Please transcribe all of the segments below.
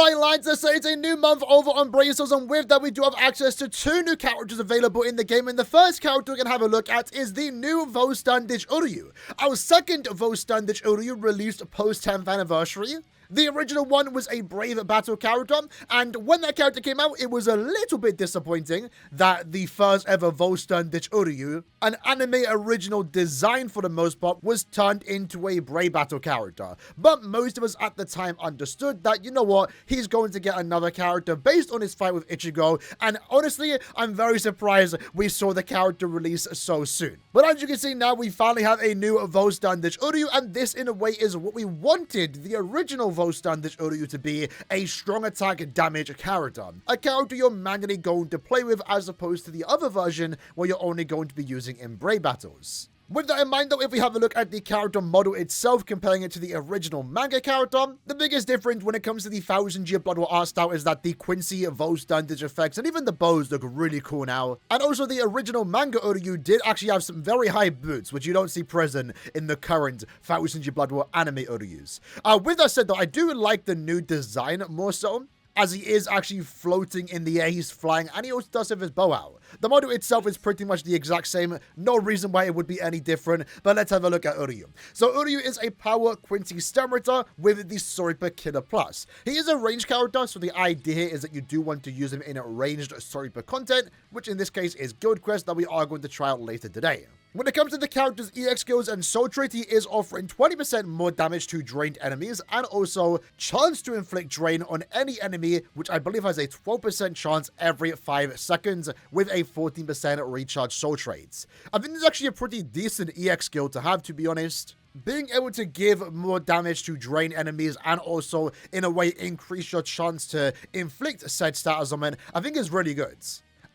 Alright lads, so it's a new month over on Braces, and with that we do have access to 2 new characters available in the game, and the first character we're going to have a look at is the new VOLL DICH URYU. Our second VOLL DICH URYU released post 10th anniversary. The original one was a Brave Battle character, and when that character came out, it was a little bit disappointing that the first ever VOLL DICH URYU, an anime original design for the most part, was turned into a Brave Battle character. But most of us at the time understood that, you know what, he's going to get another character based on his fight with Ichigo, and honestly, I'm very surprised we saw the character release so soon. But as you can see now, we finally have a new VOLL DICH URYU, and this in a way is what we wanted the original VOLL DICH URYU to be, a strong attack damage character. A character you're manually going to play with as opposed to the other version where you're only going to be using in Brave battles. With that in mind though, if we have a look at the character model itself, comparing it to the original manga character, the biggest difference when it comes to the 1000-year Blood War art style is that the Quincy VOLL DICH effects and even the bows look really cool now. And also the original manga URYU did actually have some very high boots, which you don't see present in the current 1000-year Blood War anime URYUs. With that said though, I do like the new design more so, as he is actually floating in the air, he's flying, and he also does have his bow out. The model itself is pretty much the exact same, no reason why it would be any different, but let's have a look at URYU. So URYU is a power Quincy Stamritter with the Soripa Killer Plus. He is a ranged character, so the idea here is that you do want to use him in ranged Soripa content, which in this case is Guild Quest that we are going to try out later today. When it comes to the character's EX skills and soul trait, he is offering 20% more damage to drained enemies and also chance to inflict drain on any enemy, which I believe has a 12% chance every 5 seconds with a 14% recharge soul traits. I think this is actually a pretty decent EX skill to have, to be honest. Being able to give more damage to drain enemies and also in a way increase your chance to inflict said status on men, I think is really good.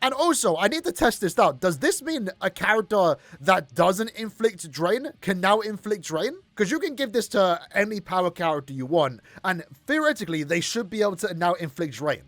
And also, I need to test this out. Does this mean a character that doesn't inflict drain can now inflict drain? Because you can give this to any power character you want, and theoretically, they should be able to now inflict drain,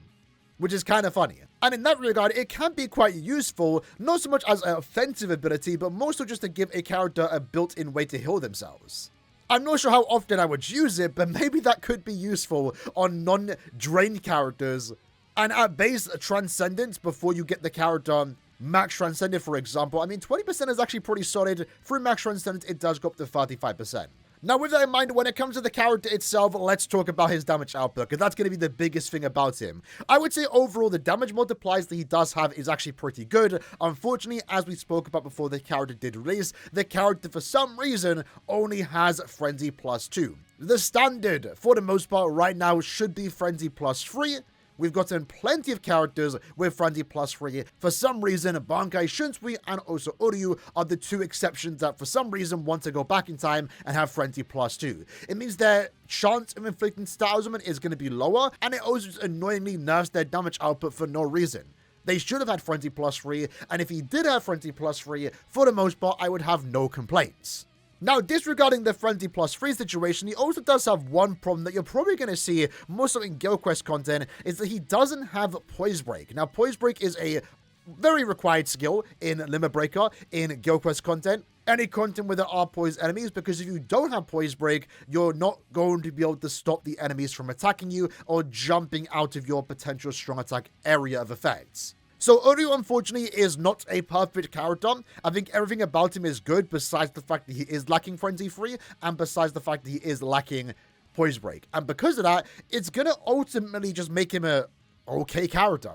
which is kind of funny. And in that regard, it can be quite useful, not so much as an offensive ability, but more so just to give a character a built-in way to heal themselves. I'm not sure how often I would use it, but maybe that could be useful on non-drained characters. And at base Transcendence, before you get the character Max Transcended, for example, I mean, 20% is actually pretty solid. Through Max Transcendence, it does go up to 35%. Now, with that in mind, when it comes to the character itself, let's talk about his damage output, because that's going to be the biggest thing about him. I would say overall, the damage multipliers that he does have is actually pretty good. Unfortunately, as we spoke about before the character did release, the character, for some reason, only has Frenzy +2. The standard, for the most part, right now, should be Frenzy +3. We've gotten plenty of characters with Frenzy +3. For some reason, Bankai Shunsui and also URYU are the 2 exceptions that for some reason want to go back in time and have Frenzy +2. It means their chance of inflicting status is going to be lower, and it also just annoyingly nerfs their damage output for no reason. They should have had Frenzy +3, and if he did have Frenzy +3, for the most part, I would have no complaints. Now, disregarding the Frenzy +3 situation, he also does have one problem that you're probably going to see more so in Guild Quest content, is that he doesn't have Poise Break. Now, Poise Break is a very required skill in Limit Breaker in Guild Quest content. Any content where there are poised enemies, because if you don't have Poise Break, you're not going to be able to stop the enemies from attacking you or jumping out of your potential strong attack area of effects. So URYU, unfortunately, is not a perfect character. I think everything about him is good, besides the fact that he is lacking Frenzy 3, and besides the fact that he is lacking Poise Break. And because of that, it's going to ultimately just make him a okay character.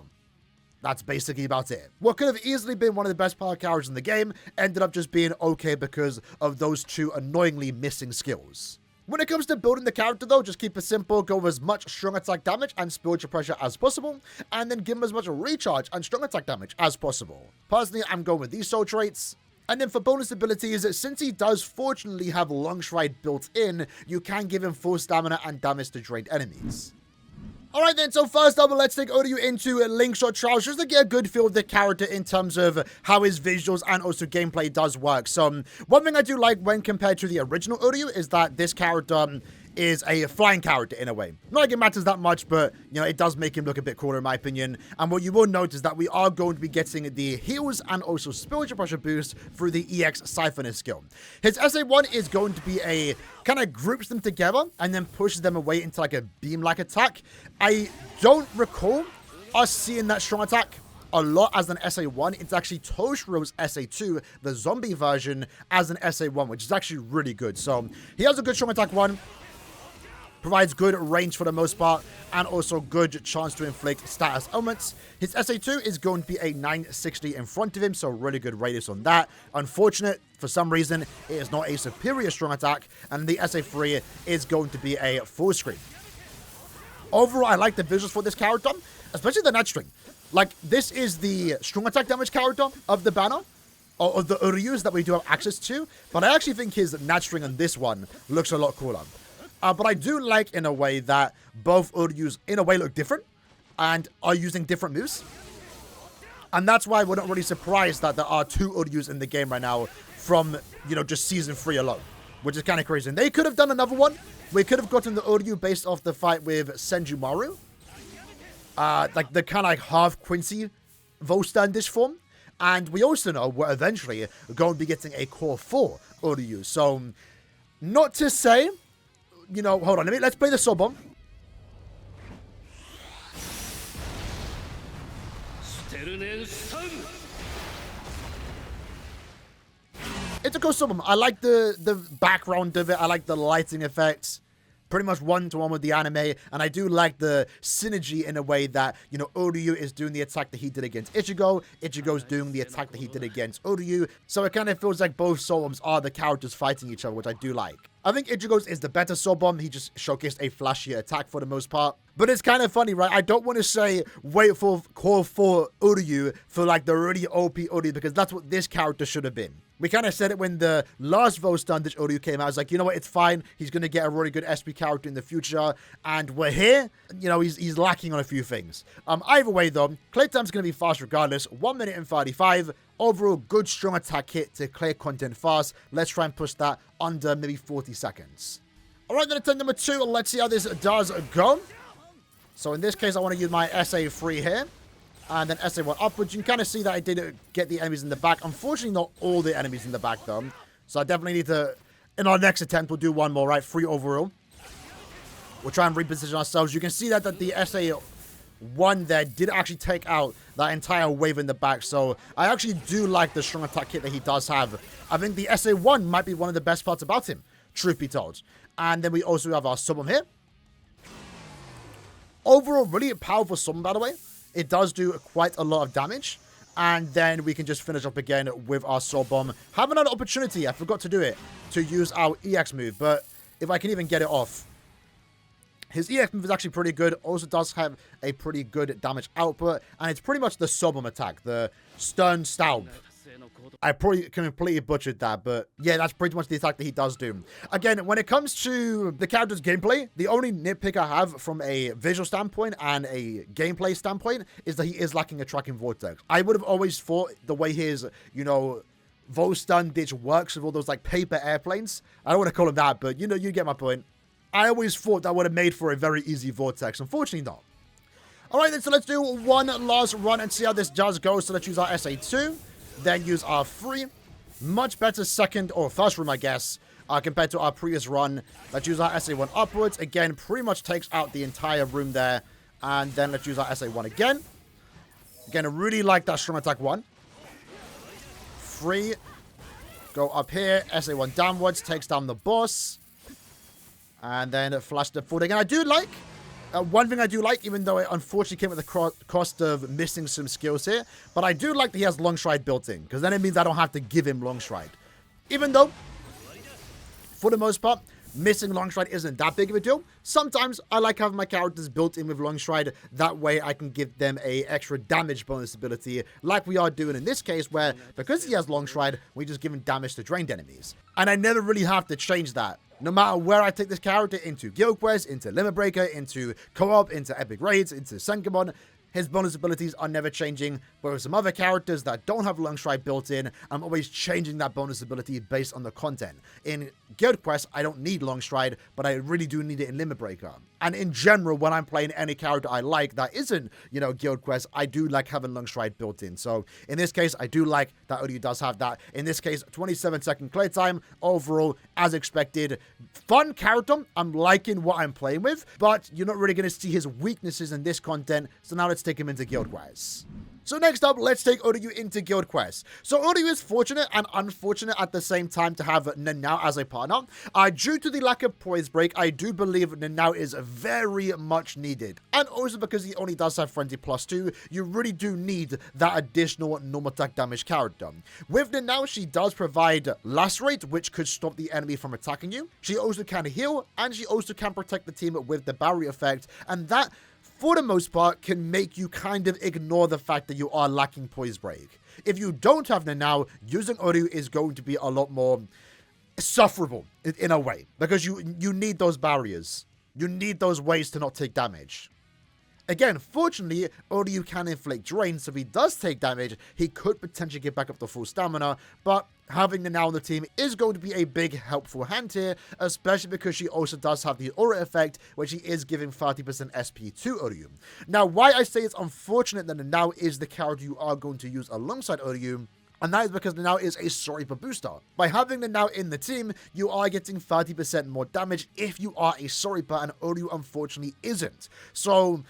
That's basically about it. What could have easily been one of the best power characters in the game ended up just being okay because of those 2 annoyingly missing skills. When it comes to building the character though, just keep it simple, go with as much strong attack damage and spiritual pressure as possible, and then give him as much recharge and strong attack damage as possible. Personally, I'm going with these soul traits. And then for bonus abilities, since he does fortunately have Long Stride built in, you can give him full stamina and damage to drained enemies. Alright then, so first up, let's take URYU into Link Shot Trials just to get a good feel of the character in terms of how his visuals and also gameplay does work. So, one thing I do like when compared to the original URYU is that this character is a flying character in a way. Not like it matters that much, but, you know, it does make him look a bit cooler in my opinion. And what you will notice is that we are going to be getting the heals and also spiritual pressure boost through the EX Siphoner skill. His SA1 is going to be a kind of groups them together and then pushes them away into like a beam-like attack. I don't recall us seeing that strong attack a lot as an SA1. It's actually Toshiro's SA2, the zombie version, as an SA1, which is actually really good. So he has a good strong attack 1, provides good range for the most part, and also good chance to inflict status elements. His SA2 is going to be a 960 in front of him, so really good radius on that. Unfortunate, for some reason, it is not a superior strong attack, and the SA3 is going to be a full screen. Overall, I like the visuals for this character, especially the net string. Like, this is the strong attack damage character of the banner, or of the Uryus that we do have access to, but I actually think his net string on this one looks a lot cooler. But I do like, in a way, that both Uryus, in a way, look different and are using different moves. And that's why we're not really surprised that there are 2 Uryus in the game right now from, you know, just Season 3 alone, which is kind of crazy. And they could have done another one. We could have gotten the Uryu based off the fight with Senjumaru. Like the kind of like half Quincy VOLL standish form. And we also know we're eventually going to be getting a core 4 Uryu. So, not to say, you know, hold on, let's play the sub-bomb. It's a cool sub-bomb. I like the background of it. I like the lighting effects. Pretty much one-to-one with the anime, and I do like the synergy in a way that, you know, Uryu is doing the attack that he did against Ichigo, Ichigo's doing the attack that he did against Uryu, so it kind of feels like both sub-bombs are the characters fighting each other, which I do like. I think Ichigo's is the better sub-bomb. He just showcased a flashier attack for the most part. But it's kind of funny, right? I don't want to say wait for core 4 Uryu for like the really OP Uryu, because that's what this character should have been. We kind of said it when the last VOLL standish Uryu came out. I was like, you know what? It's fine. He's going to get a really good SP character in the future. And we're here. You know, he's lacking on a few things. Either way, though, clear time's going to be fast regardless. 1 minute and 35. Overall, good strong attack hit to clear content fast. Let's try and push that under maybe 40 seconds. All right, then attempt number 2. Let's see how this does go. So in this case, I want to use my SA3 here. And then SA1 upwards. You can kind of see that I did get the enemies in the back. Unfortunately, not all the enemies in the back, though. So I definitely need to... In our next attempt, we'll do one more, right? 3 overall. We'll try and reposition ourselves. You can see that the SA1 there did actually take out that entire wave in the back. So I actually do like the strong attack hit that he does have. I think the SA1 might be one of the best parts about him, truth be told. And then we also have our sub-bomb here. Overall, really powerful sub-bomb, by the way. It does do quite a lot of damage. And then we can just finish up again with our sub-bomb. Have another opportunity, I forgot to do it, to use our EX move. But if I can even get it off. His EX move is actually pretty good. Also does have a pretty good damage output. And it's pretty much the sub-bomb attack. The Stern Stab. I probably completely butchered that, but yeah, that's pretty much the attack that he does do. Again, when it comes to the character's gameplay, the only nitpick I have from a visual standpoint and a gameplay standpoint is that he is lacking a tracking vortex. I would have always thought the way his, you know, VOLL standish works with all those like paper airplanes. I don't want to call him that, but you know, you get my point. I always thought that would have made for a very easy vortex. Unfortunately not. Alright then, so let's do one last run and see how this does go. So let's use our SA2. Then use our 3. Much better second or first room, I guess, compared to our previous run. Let's use our SA1 upwards. Again, pretty much takes out the entire room there. And then let's use our SA1 again. Again, I really like that strong attack 1. 3. Go up here. SA1 downwards. Takes down the boss. And then flash the foot again. I do like... one thing I do like, even though it unfortunately came at the cost of missing some skills here, but I do like that he has Long Stride built in, because then it means I don't have to give him Long Stride. Even though, for the most part, missing Long Stride isn't that big of a deal. Sometimes I like having my characters built in with Long Stride. That way I can give them a extra damage bonus ability, like we are doing in this case, where because he has Long Stride, we just give him damage to drained enemies. And I never really have to change that. No matter where I take this character, into Guild Quest, into Limit Breaker, into Co-op, into Epic Raids, into Senkamon, His bonus abilities are never changing, but with some other characters that don't have long stride built in, I'm always changing that bonus ability based on the content. In Guild Quest, I don't need long stride, but I really do need it in Limit Breaker. And in general, when I'm playing any character I like that isn't, Guild Quest, I do like having long stride built in. So in this case, I do like that Uryu does have that. In this case, 27-second clear time. Overall, as expected, fun character. I'm liking what I'm playing with, but you're not really going to see his weaknesses in this content. So now let's take him into Guild Quest. So next up, let's take Uryu into Guild Quest. So Uryu is fortunate and unfortunate at the same time to have Nanao as a partner. Due to the lack of poise break, I do believe Nanao is very much needed. And also because he only does have Frenzy +2, you really do need that additional normal attack damage character. With Nanao, she does provide Lacerate, which could stop the enemy from attacking you. She also can heal, and she also can protect the team with the barrier effect, and that, for the most part, can make you kind of ignore the fact that you are lacking poise break. If you don't have Nanao, using Uryu is going to be a lot more sufferable in a way, because you need those barriers. You need those ways to not take damage. Again, fortunately, Uryu can inflict drain, so if he does take damage, he could potentially get back up to full stamina, but having Nanao on the team is going to be a big helpful hand here, especially because she also does have the aura effect, which she is giving 30% SP to Uryu. Now, why I say it's unfortunate that Nanao is the character you are going to use alongside Uryu, and that is because Nanao is a Soripa booster. By having Nanao in the team, you are getting 30% more damage if you are a Soripa, and Uryu unfortunately isn't. So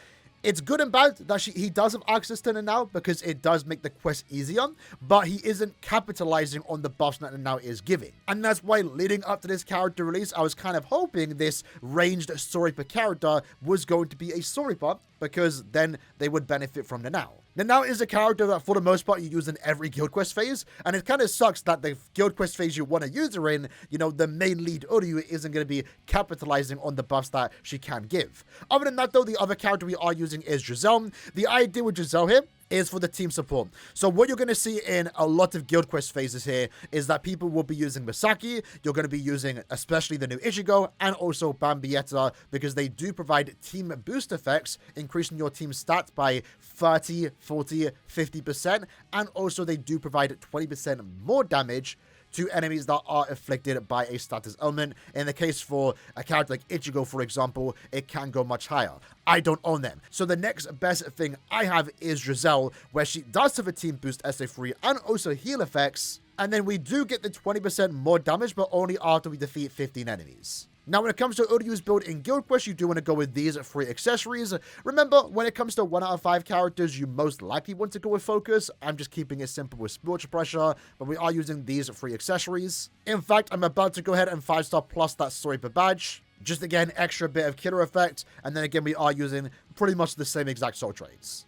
it's good and bad that he does have access to Nanao because it does make the quest easier, but he isn't capitalizing on the buffs that Nanao is giving. And that's why leading up to this character release, I was kind of hoping this ranged Soripa character was going to be a Soripa, because then they would benefit from Nanao. Nanao is a character that for the most part you use in every Guild Quest phase, and it kind of sucks that the Guild Quest phase you want to use her in, the main lead Uryu isn't going to be capitalizing on the buffs that she can give. Other than that though, the other character we are using is Giselle. The idea with Giselle here is for the team support. So what you're going to see in a lot of Guild Quest phases here is that people will be using Misaki, you're going to be using especially the new Ichigo, and also Bambietta, because they do provide team boost effects, increasing your team stats by 30, 40, 50%, and also they do provide 20% more damage to enemies that are afflicted by a status element. In the case for a character like Ichigo, for example, it can go much higher. I don't own them. So the next best thing I have is Giselle, where she does have a team boost SA3 and also heal effects. And then we do get the 20% more damage, but only after we defeat 15 enemies. Now, when it comes to Uryu's build in Guild Quest, you do want to go with these 3 accessories. Remember, when it comes to 1 out of 5 characters, you most likely want to go with Focus. I'm just keeping it simple with Spiritual Pressure, but we are using these 3 accessories. In fact, I'm about to go ahead and 5-star plus that Soripa badge. Just again, extra bit of killer effect, and then again, we are using pretty much the same exact soul traits.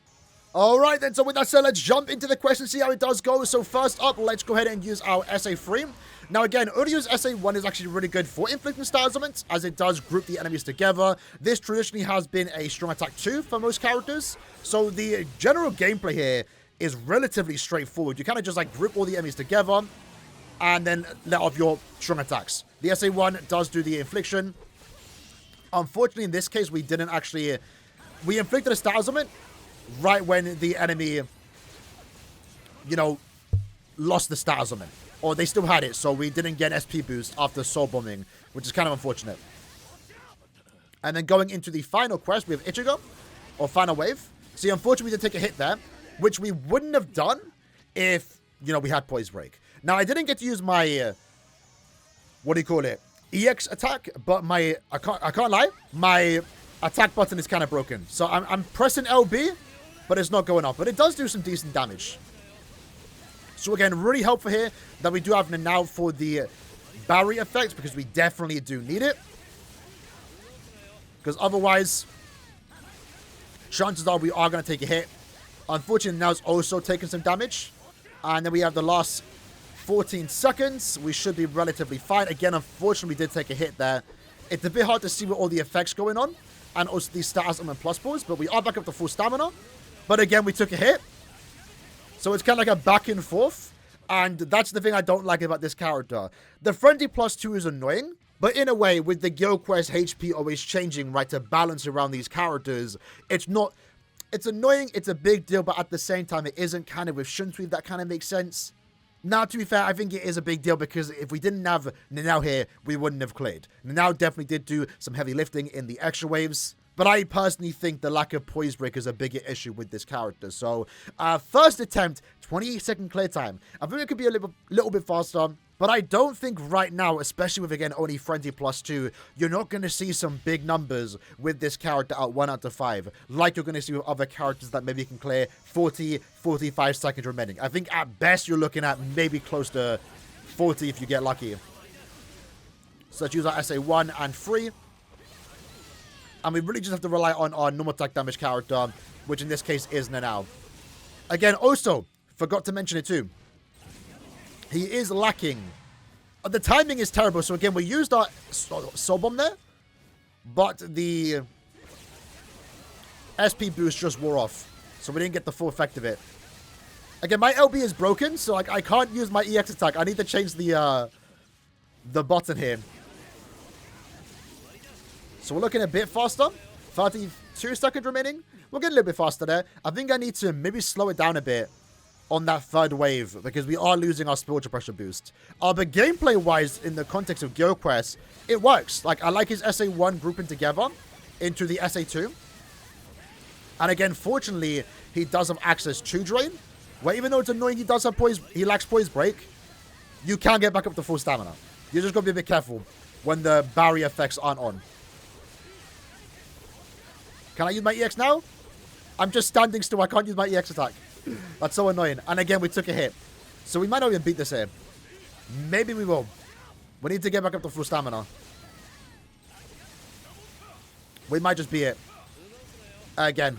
Alright then, so with that said, let's jump into the quest and see how it does go. So first up, let's go ahead and use our SA3. Now again, Uryu's SA1 is actually really good for inflicting status elements, as it does group the enemies together. This traditionally has been a strong attack 2 for most characters. So the general gameplay here is relatively straightforward. You kind of just like group all the enemies together and then let off your strong attacks. The SA1 does do the infliction. Unfortunately, in this case, we didn't actually... We inflicted a status element right when the enemy, lost the status element. Or they still had it, so we didn't get an SP boost after soul bombing, which is kind of unfortunate. And then going into the final quest, we have Ichigo, or final wave. See, unfortunately, we did take a hit there, which we wouldn't have done if, we had poise break. Now, I didn't get to use my, EX attack, but I can't lie, my attack button is kind of broken. So I'm pressing LB, but it's not going off. But it does do some decent damage. So again, really helpful here that we do have Nanao for the barrier effects, because we definitely do need it. Because otherwise, chances are we are going to take a hit. Unfortunately, Nanao's also taking some damage. And then we have the last 14 seconds. We should be relatively fine. Again, unfortunately, we did take a hit there. It's a bit hard to see with all the effects going on. And also these status and plus pulls. But we are back up to full stamina. But again, we took a hit. So it's kind of like a back and forth. And that's the thing I don't like about this character. The Frenzy +2 is annoying. But in a way, with the Guild Quest HP always changing, right, to balance around these characters, it's not It's annoying, it's a big deal, but at the same time, it isn't. Kind of with Shunsui, that kind of makes sense. Now, to be fair, I think it is a big deal because if we didn't have Nanao here, we wouldn't have cleared. Nanao definitely did do some heavy lifting in the extra waves, but I personally think the lack of poise break is a bigger issue with this character. So, first attempt, 28-second clear time. I think it could be a little bit faster, but I don't think right now, especially with, again, only Frenzy +2, you're not going to see some big numbers with this character at 1 out of 5, like you're going to see with other characters that maybe can clear 40, 45 seconds remaining. I think at best you're looking at maybe close to 40 if you get lucky. So let's use our SA1 and 3. And we really just have to rely on our normal attack damage character, which in this case is Nanao. Again, also, forgot to mention it too. He is lacking. The timing is terrible. So again, we used our Soul Bomb there, but the SP boost just wore off. So we didn't get the full effect of it. Again, my LB is broken, so like I can't use my EX attack. I need to change the button here. So we're looking a bit faster. 32 seconds remaining. We'll get a little bit faster there. I think I need to maybe slow it down a bit on that third wave because we are losing our spiritual pressure boost. But gameplay-wise, in the context of GeoQuest, it works. Like, I like his SA1 grouping together into the SA2. And again, fortunately, he does have access to Drain, where even though it's annoying he does have poise, he lacks poise break, you can get back up to full stamina. You just gotta be a bit careful when the barrier effects aren't on. Can I use my EX now? I'm just standing still. I can't use my EX attack. That's so annoying. And again, we took a hit. So we might not even beat this here. Maybe we will. We need to get back up to full stamina. We might just beat it. Again.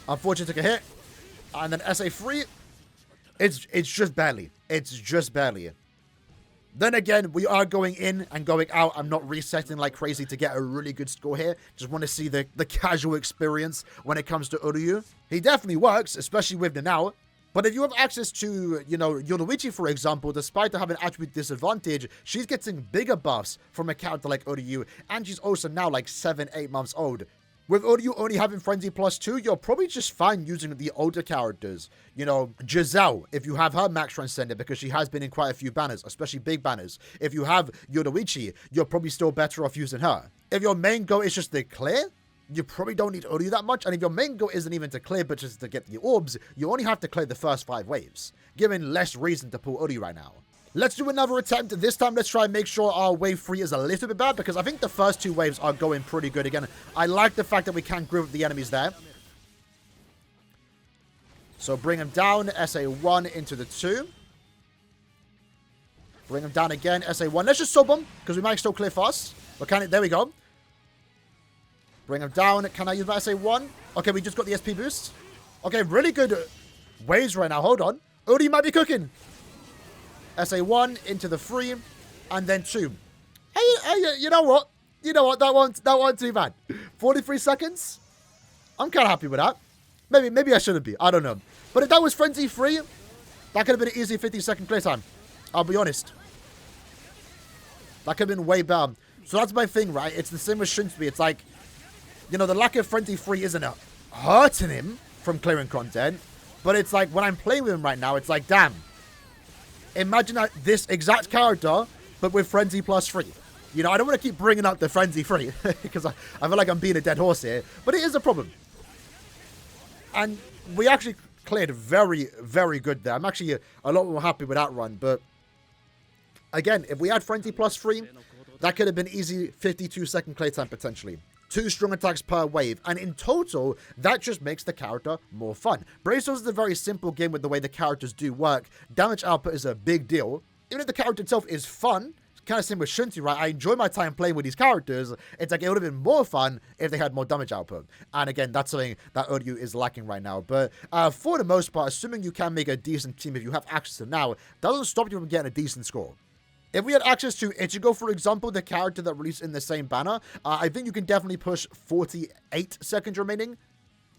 Unfortunately, took a hit. And then SA3. It's just barely. It's just barely. Then again, we are going in and going out. I'm not resetting like crazy to get a really good score here. Just want to see the casual experience when it comes to Uryu. He definitely works, especially with Nanao. But if you have access to, you know, Yoruichi, for example, despite having attribute disadvantage, she's getting bigger buffs from a character like Uryu. And she's also now like 7-8 months old. With Uryu only having Frenzy +2, you're probably just fine using the older characters. You know, Giselle, if you have her max transcended, because she has been in quite a few banners, especially big banners. If you have Yoruichi, you're probably still better off using her. If your main goal is just to clear, you probably don't need Uryu that much. And if your main goal isn't even to clear, but just to get the orbs, you only have to clear the first 5 waves, giving less reason to pull Uryu right now. Let's do another attempt. This time, let's try and make sure our wave 3 is a little bit bad, because I think the first 2 waves are going pretty good. Again, I like the fact that we can group the enemies there. So bring him down, SA1 into the 2. Bring him down again, SA1. Let's just sub him, because we might still clear fast. But can it? There we go. Bring him down. Can I use my SA1? Okay, we just got the SP boost. Okay, really good waves right now. Hold on. Udi might be cooking. SA1 into the 3, and then 2. Hey, you know what? You know what? That wasn't too bad. 43 seconds. I'm kind of happy with that. Maybe I shouldn't be. I don't know. But if that was Frenzy 3, that could have been an easy 50-second clear time. I'll be honest. That could have been way better. So that's my thing, right? It's the same as Shunsui. It's like, you know, the lack of Frenzy 3 isn't hurting him from clearing content. But it's like, when I'm playing with him right now, it's like, damn. Imagine this exact character, but with Frenzy +3. You know, I don't want to keep bringing up the Frenzy 3, because I feel like I'm being a dead horse here. But it is a problem. And we actually cleared very, very good there. I'm actually a lot more happy with that run. But again, if we had Frenzy +3, that could have been easy 52-second clear time potentially. 2 strong attacks per wave, and in total, that just makes the character more fun. Brave Souls is a very simple game with the way the characters do work. Damage output is a big deal. Even if the character itself is fun, it's kind of same with Shunsui, right? I enjoy my time playing with these characters. It's like it would have been more fun if they had more damage output. And again, that's something that Uryu is lacking right now. But for the most part, assuming you can make a decent team if you have access to now, doesn't stop you from getting a decent score. If we had access to Ichigo, for example, the character that released in the same banner, I think you can definitely push 48 seconds remaining.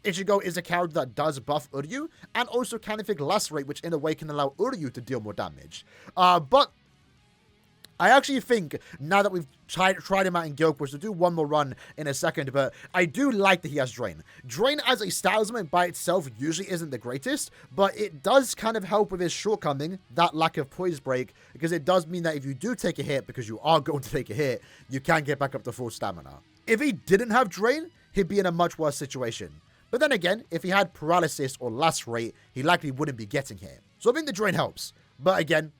Ichigo is a character that does buff Uryu, and also can inflict lacerate, which in a way can allow Uryu to deal more damage. But I actually think, now that we've tried him out in Guild Wars, we'll do one more run in a second, but I do like that he has Drain. Drain as a talisman by itself usually isn't the greatest, but it does kind of help with his shortcoming, that lack of Poise Break, because it does mean that if you do take a hit, because you are going to take a hit, you can get back up to full stamina. If he didn't have Drain, he'd be in a much worse situation. But then again, if he had Paralysis or Lacerate, he likely wouldn't be getting hit. So I think the Drain helps. But again,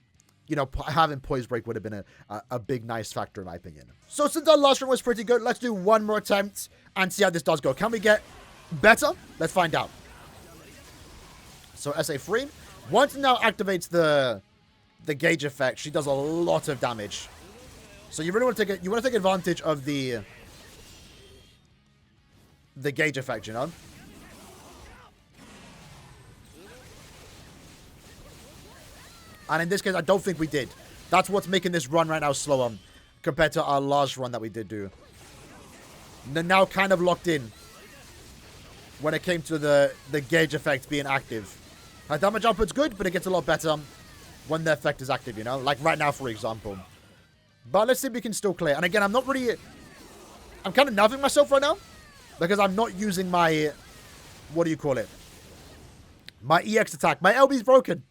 you know, having Poise Break would have been a big, nice factor in my opinion. So since our last run was pretty good, let's do one more attempt and see how this does go. Can we get better? Let's find out. So SA3, once it now activates the gauge effect, she does a lot of damage. So you really want to take advantage of the gauge effect, you know. And in this case, I don't think we did. That's what's making this run right now slower compared to our last run that we did do. They're now kind of locked in when it came to the gauge effect being active. Our damage output's good, but it gets a lot better when the effect is active, you know? Like right now, for example. But let's see if we can still clear. And again, I'm kind of nerfing myself right now because I'm not using my, what do you call it? My EX attack. My LB's broken.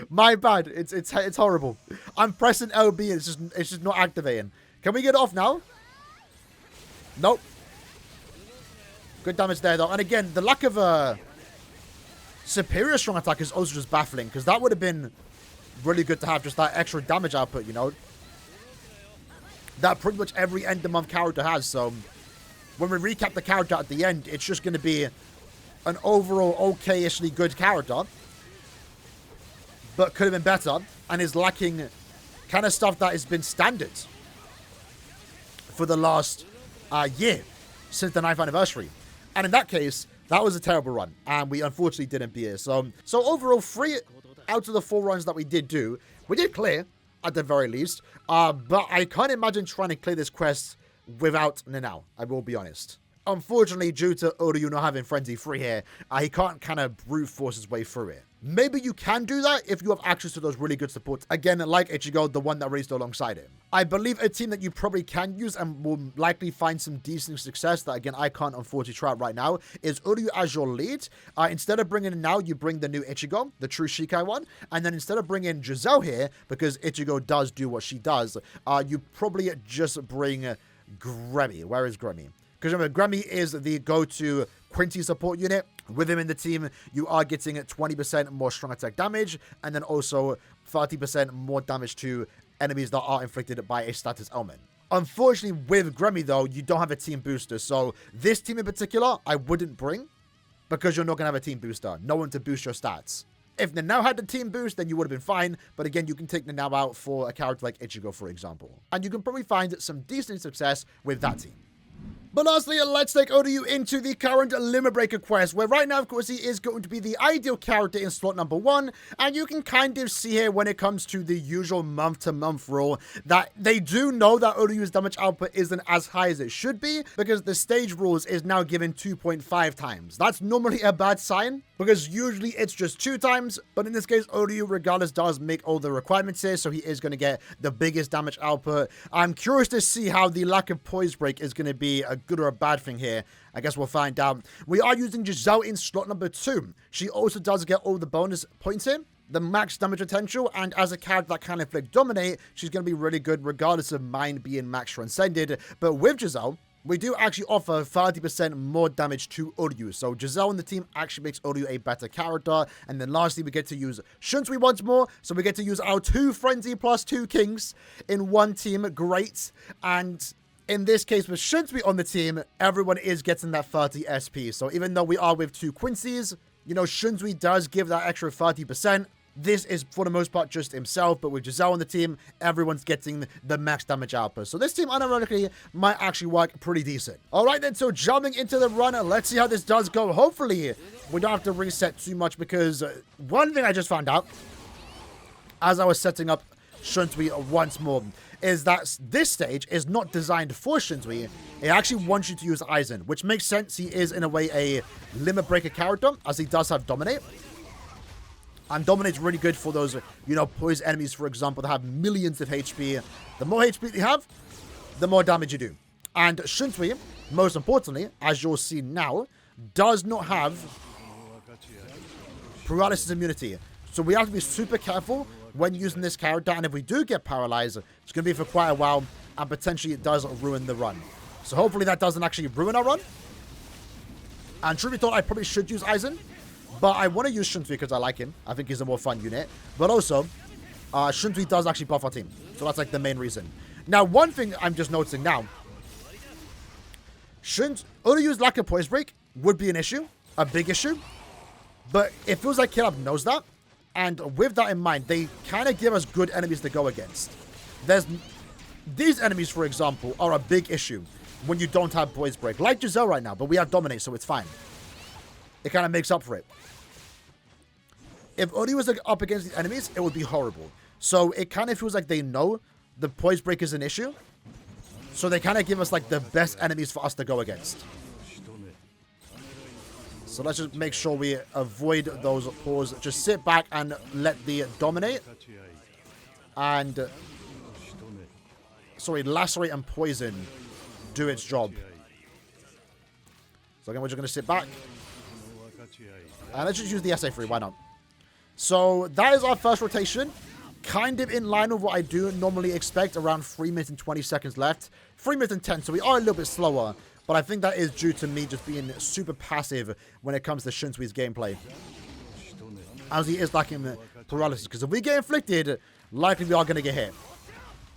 My bad. It's horrible. I'm pressing LB and it's just not activating. Can we get it off now? Nope. Good damage there though. And again, the lack of a superior strong attack is also just baffling, because that would have been really good to have, just that extra damage output, you know. That pretty much every end of month character has. So when we recap the character at the end, it's just going to be an overall okay-ishly good character, but could have been better, and is lacking kind of stuff that has been standard for the last year, since the 9th anniversary. And in that case, that was a terrible run, and we unfortunately didn't beat it. So overall, 3 out of the 4 runs that we did do, we did clear, at the very least, but I can't imagine trying to clear this quest without Nanao, I will be honest. Unfortunately, due to Uryu not having Frenzy Free here, he can't kind of brute force his way through it. Maybe you can do that if you have access to those really good supports. Again, like Ichigo, the one that raced alongside him. I believe a team that you probably can use and will likely find some decent success that, again, I can't unfortunately try out right now, is Uryu as your lead. Instead of bringing in now, you bring the new Ichigo, the true Shikai one. And then instead of bringing Giselle here, because Ichigo does do what she does, you probably just bring Gremmy. Where is Gremmy? Because remember, Gremmy is the go-to Quincy support unit. With him in the team, you are getting 20% more strong attack damage, and then also 30% more damage to enemies that are inflicted by a status element. Unfortunately, with Gremmy, though, you don't have a team booster. So this team in particular, I wouldn't bring, because you're not going to have a team booster. No one to boost your stats. If Nanao had the team boost, then you would have been fine. But again, you can take Nanao out for a character like Ichigo, for example. And you can probably find some decent success with that team. But lastly, let's take Uryu into the current Limit Breaker quest, where right now, of course, he is going to be the ideal character in slot number 1, and you can kind of see here when it comes to the usual month-to-month rule that they do know that Uryu's damage output isn't as high as it should be, because the stage rules is now given 2.5 times. That's normally a bad sign, because usually it's just 2 times, but in this case, Uryu, regardless, does make all the requirements here, so he is going to get the biggest damage output. I'm curious to see how the lack of Poise Break is going to be a good or a bad thing here. I guess we'll find out. We are using Giselle in slot number 2. She also does get all the bonus points here, the max damage potential, and as a character that can inflict dominate, she's going to be really good regardless of mine being max transcended. But with Giselle, we do actually offer 30% more damage to Uryu. So Giselle on the team actually makes Uryu a better character. And then lastly, we get to use Shunsui once more. So we get to use our 2 Frenzy plus 2 Kings in one team. Great. And in this case, with Shunsui on the team, everyone is getting that 30 SP. So even though we are with 2 Quincy's, you know, Shunsui does give that extra 30%. This is, for the most part, just himself, but with Giselle on the team, everyone's getting the max damage output. So this team, unironically, might actually work pretty decent. All right, then, so jumping into the run, let's see how this does go. Hopefully, we don't have to reset too much, because one thing I just found out, as I was setting up Shunsui once more, is that this stage is not designed for Shunsui. It actually wants you to use Aizen, which makes sense. He is, in a way, a Limit Breaker character, as he does have Dominate. And Dominate's really good for those, you know, poison enemies, for example, that have millions of HP. The more HP you have, the more damage you do. And Shunsui, most importantly, as you'll see now, does not have paralysis immunity. So we have to be super careful when using this character. And if we do get paralyzed, it's going to be for quite a while. And potentially it does ruin the run. So hopefully that doesn't actually ruin our run. And truly thought I probably should use Aizen. But I want to use Shunsui because I like him. I think he's a more fun unit. But also, Shunsui does actually buff our team. So that's like the main reason. Now, one thing I'm just noticing now. Uryu's lack of poise break would be an issue. A big issue. But it feels like Caleb knows that. And with that in mind, they kind of give us good enemies to go against. These enemies, for example, are a big issue when you don't have poise break. Like Giselle right now, but we have Dominate, so it's fine. It kind of makes up for it. If Uryu was up against these enemies, it would be horrible. So it kind of feels like they know the poise break is an issue. So they kind of give us like the best enemies for us to go against. So let's just make sure we avoid those pause. Just sit back and let the Dominate. And... sorry, Lacerate and Poison do its job. So again, we're just going to sit back. And let's just use the SA3, why not? So that is our first rotation. Kind of in line with what I do normally expect. Around 3 minutes and 20 seconds left. 3 minutes and 10, so we are a little bit slower. But I think that is due to me just being super passive when it comes to Shunsui's gameplay. As he is lacking paralysis. Because if we get inflicted, likely we are going to get hit.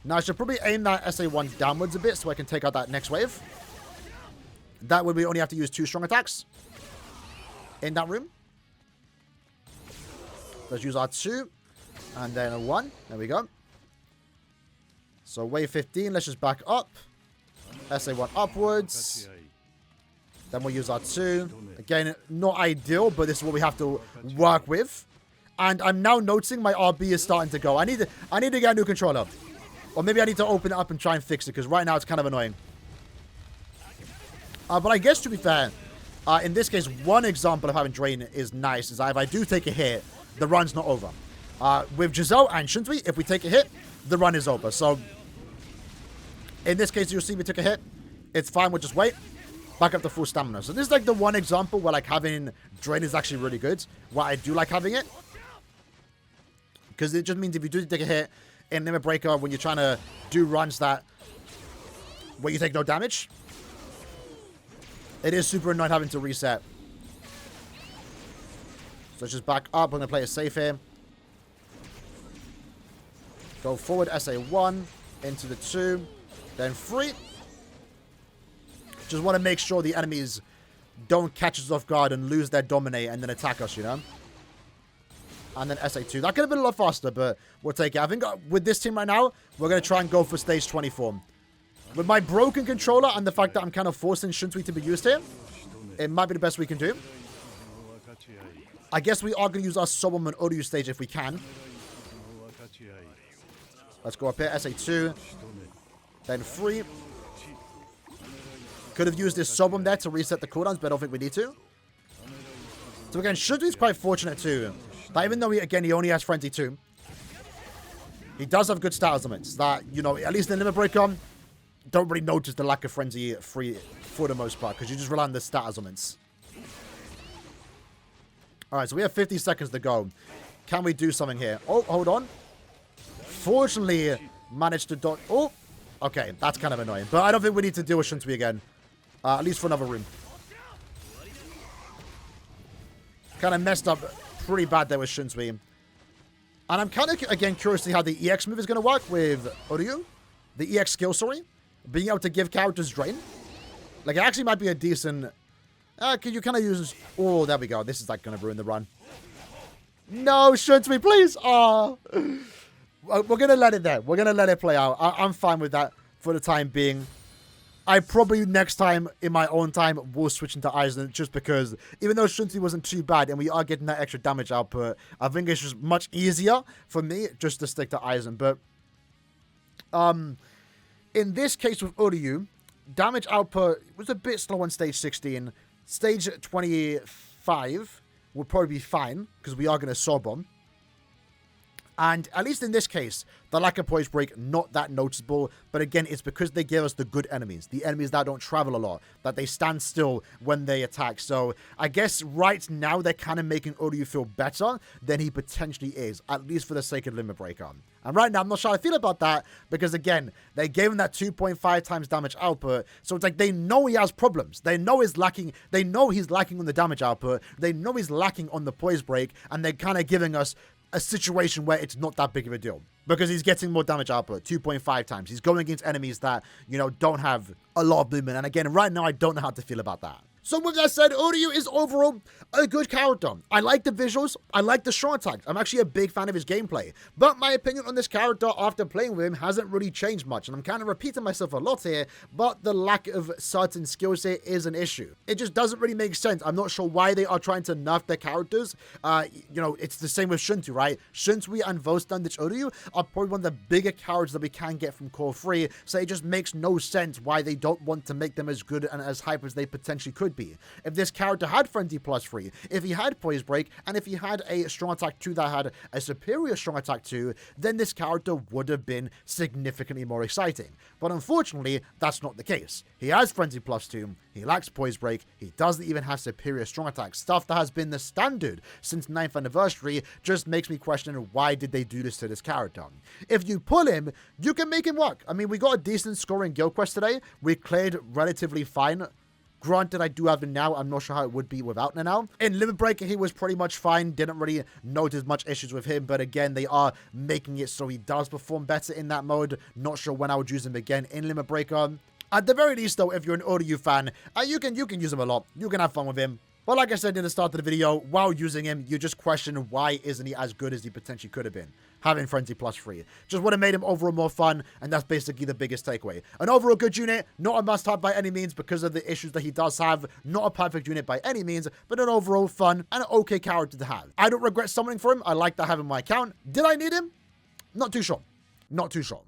Now I should probably aim that SA1 downwards a bit so I can take out that next wave. That way we only have to use 2 strong attacks in that room. Let's use our 2. And then a 1. There we go. So wave 15, let's just back up. SA1 upwards. Then we'll use our 2. Again, not ideal, but this is what we have to work with. And I'm now noticing my RB is starting to go. I need to get a new controller. Or maybe I need to open it up and try and fix it, because right now it's kind of annoying. But I guess to be fair, in this case, one example of having Drain is nice, is that if I do take a hit, the run's not over. With Giselle and Shunsui, if we take a hit, the run is over. So, in this case, you'll see we took a hit. It's fine, we'll just wait. Back up to full stamina. So this is like the one example where like having Drain is actually really good. Why I do like having it. Because it just means if you do take a hit in Limit Breaker when you're trying to do runs that where you take no damage, it is super annoying having to reset. So let's just back up. I'm going to play it safe here. Go forward, SA1, into the 2, then 3. Just want to make sure the enemies don't catch us off guard and lose their Dominate and then attack us, you know? And then SA2. That could have been a lot faster, but we'll take it. I think with this team right now, we're going to try and go for stage 24. With my broken controller and the fact that I'm kind of forcing Shunsui to be used here, it might be the best we can do. I guess we are going to use our Sobom and Uryu stage if we can. Let's go up here. SA2. Then 3. Could have used this Sobom there to reset the cooldowns, but I don't think we need to. So again, Shunsui's quite fortunate too. That even though he only has Frenzy 2, he does have good stat elements. That, you know, at least in Limit Breaker, don't really notice the lack of Frenzy 3 for the most part, because you just rely on the stat elements. Alright, so we have 50 seconds to go. Can we do something here? Oh, hold on. Fortunately, managed to dodge. Oh, okay, that's kind of annoying. But I don't think we need to deal with Shunsui again. At least for another room. Kind of messed up pretty bad there with Shunsui. And I'm kind of, again, curious to see how the EX move is going to work with Uryu. The EX skill, sorry. Being able to give characters Drain. Like, it actually might be a decent... can you kind of use... Oh, there we go. This is, like, going to ruin the run. No, Shunsui, please! Oh. We're going to let it there. We're going to let it play out. I'm fine with that for the time being. I probably next time, in my own time, will switch into Aizen just because even though Shunsui wasn't too bad and we are getting that extra damage output, I think it's just much easier for me just to stick to Aizen. But in this case with Uryu, damage output was a bit slow on stage 16. Stage 25 will probably be fine because we are going to Sobom. And at least in this case, the lack of poise break, not that noticeable. But again, it's because they give us the good enemies. The enemies that don't travel a lot. That they stand still when they attack. So I guess right now they're kind of making Uryu feel better than he potentially is. At least for the sake of Limit Breaker. And right now, I'm not sure how I feel about that. Because again, they gave him that 2.5 times damage output. So it's like they know he has problems. They know he's lacking. They know he's lacking on the damage output. They know he's lacking on the poise break. And they're kind of giving us a situation where it's not that big of a deal because he's getting more damage output, 2.5 times. He's going against enemies that, you know, don't have a lot of movement. And again, right now, I don't know how to feel about that. So with that said, Uryu is overall a good character. I like the visuals. I like the strong attacks. I'm actually a big fan of his gameplay. But my opinion on this character after playing with him hasn't really changed much. And I'm kind of repeating myself a lot here, but the lack of certain skills here is an issue. It just doesn't really make sense. I'm not sure why they are trying to nerf their characters. You know, it's the same with Shuntu, right? Shuntui and VOLL DICH URYU are probably one of the bigger characters that we can get from Core 3. So it just makes no sense why they don't want to make them as good and as hype as they potentially could be. If this character had Frenzy plus 3, if he had Poise Break, and if he had a Strong Attack 2 that had a superior Strong Attack 2, then this character would have been significantly more exciting. But unfortunately, that's not the case. He has Frenzy plus 2, he lacks Poise Break, he doesn't even have superior Strong Attack. Stuff that has been the standard since 9th anniversary just makes me question why did they do this to this character. If you pull him, you can make him work. I mean, we got a decent score in Guild Quest today. We cleared relatively fine. Granted, I do have him now. I'm not sure how it would be without him now. In Limit Breaker, he was pretty much fine. Didn't really notice much issues with him. But again, they are making it so he does perform better in that mode. Not sure when I would use him again in Limit Breaker. At the very least, though, if you're an Uryu fan, you can use him a lot. You can have fun with him. But like I said in the start of the video, while using him, you just question why isn't he as good as he potentially could have been. Having Frenzy plus 3. Just would have made him overall more fun, and that's basically the biggest takeaway. An overall good unit, not a must-have by any means because of the issues that he does have. Not a perfect unit by any means, but an overall fun and an okay character to have. I don't regret summoning for him. I like to have him on my account. Did I need him? Not too sure. Not too sure.